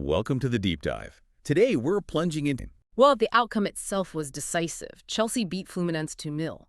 Welcome to the deep dive. Today, we're plunging in. Well, the outcome itself was decisive. Chelsea beat Fluminense 2-0.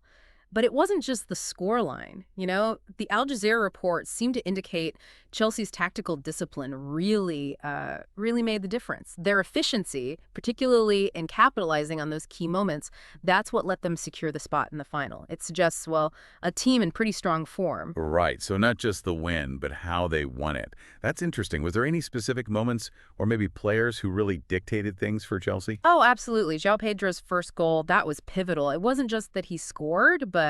But it wasn't just the scoreline. The Al Jazeera report seemed to indicate Chelsea's tactical discipline really made the difference. Their efficiency, particularly in capitalizing on those key moments, that's what let them secure the spot in the final. It suggests, well, a team in pretty strong form. Right, so not just the win, but how they won it. That's interesting. Was there any specific moments or maybe players who really dictated things for Chelsea? Oh, absolutely. João Pedro's first goal, that was pivotal. It wasn't just that he scored, but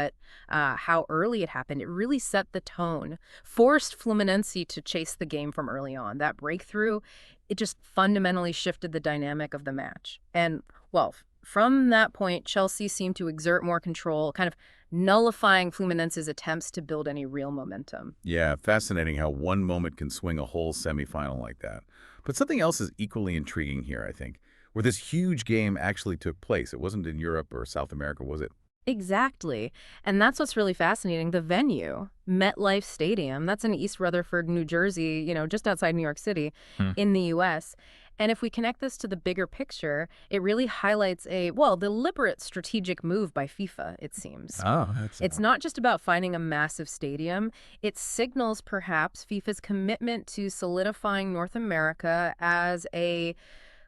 how early it happened. It really set the tone, forced Fluminense to chase the game from early on. That breakthrough, it just fundamentally shifted the dynamic of the match. And, well, from that point, Chelsea seemed to exert more control, kind of nullifying Fluminense's attempts to build any real momentum. Yeah, fascinating how one moment can swing a whole semifinal like that. But something else is equally intriguing here, I think, where this huge game actually took place. It wasn't in Europe or South America, was it? Exactly. And that's what's really fascinating. The venue, MetLife Stadium, that's in East Rutherford, New Jersey, just outside New York City in the U.S. And if we connect this to the bigger picture, it really highlights a, well, deliberate strategic move by FIFA, it seems. Oh, It's not just about finding a massive stadium. It signals, perhaps, FIFA's commitment to solidifying North America as a,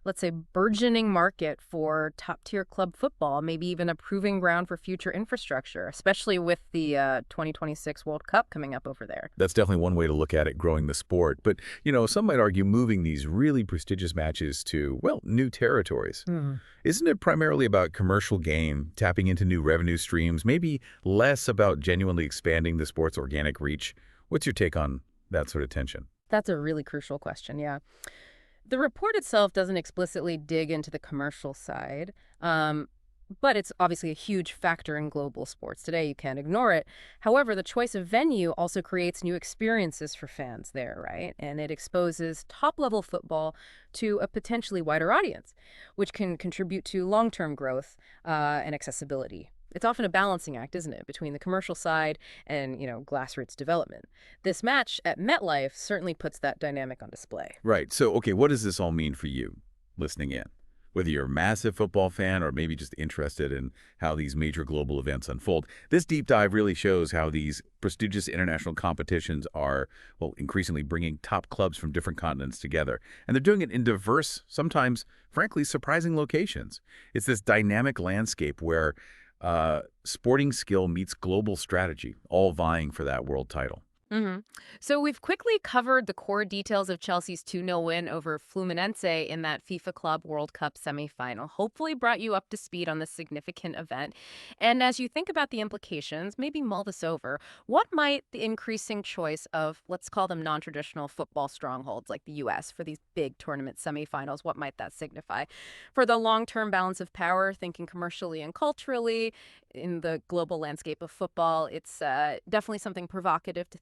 let's say, burgeoning market for top-tier club football, maybe even a proving ground for future infrastructure, especially with the 2026 World Cup coming up over there. That's definitely one way to look at it, growing the sport. But, some might argue moving these really prestigious matches to, well, new territories. Isn't it primarily about commercial gain, tapping into new revenue streams, maybe less about genuinely expanding the sport's organic reach? What's your take on that sort of tension? That's a really crucial question, yeah. The report itself doesn't explicitly dig into the commercial side, but it's obviously a huge factor in global sports today. You can't ignore it. However, the choice of venue also creates new experiences for fans there, right? And it exposes top-level football to a potentially wider audience, which can contribute to long-term growth and accessibility. It's often a balancing act, isn't it, between the commercial side and, grassroots development. This match at MetLife certainly puts that dynamic on display. Right. So, okay, what does this all mean for you listening in? Whether you're a massive football fan or maybe just interested in how these major global events unfold, this deep dive really shows how these prestigious international competitions are, well, increasingly bringing top clubs from different continents together. And they're doing it in diverse, sometimes, frankly, surprising locations. It's this dynamic landscape where sporting skill meets global strategy, all vying for that world title. So we've quickly covered the core details of Chelsea's 2-0 win over Fluminense in that FIFA Club World Cup semifinal. Hopefully brought you up to speed on this significant event. And as you think about the implications, maybe mull this over. What might the increasing choice of, let's call them non-traditional football strongholds like the U.S. for these big tournament semifinals, what might that signify? For the long-term balance of power, thinking commercially and culturally, in the global landscape of football, it's definitely something provocative to think